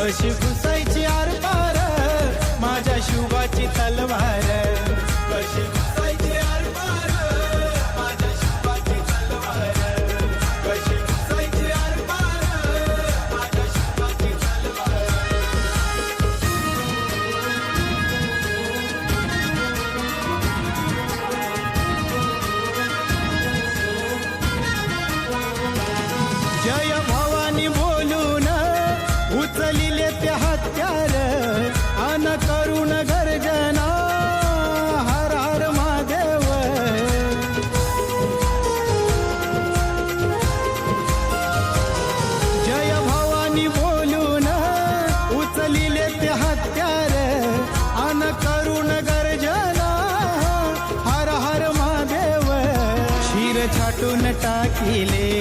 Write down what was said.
कशी घुसायची आरपार माझ्या शिवाची तलवार, कशी घुसायची आरपार माझ्या शिवाची तलवार, कशी घुसायची आरपार माझ्या शिवाची तलवार. जय भवानी बोलून उचलिले ते हत्यार, अन करुण गर्जना हर हर महादेव. जय भवानी बोलून उचलिले ते हत्यार, अन करुण गर्जना हर हर महादेव. शिर छाटून टाकिले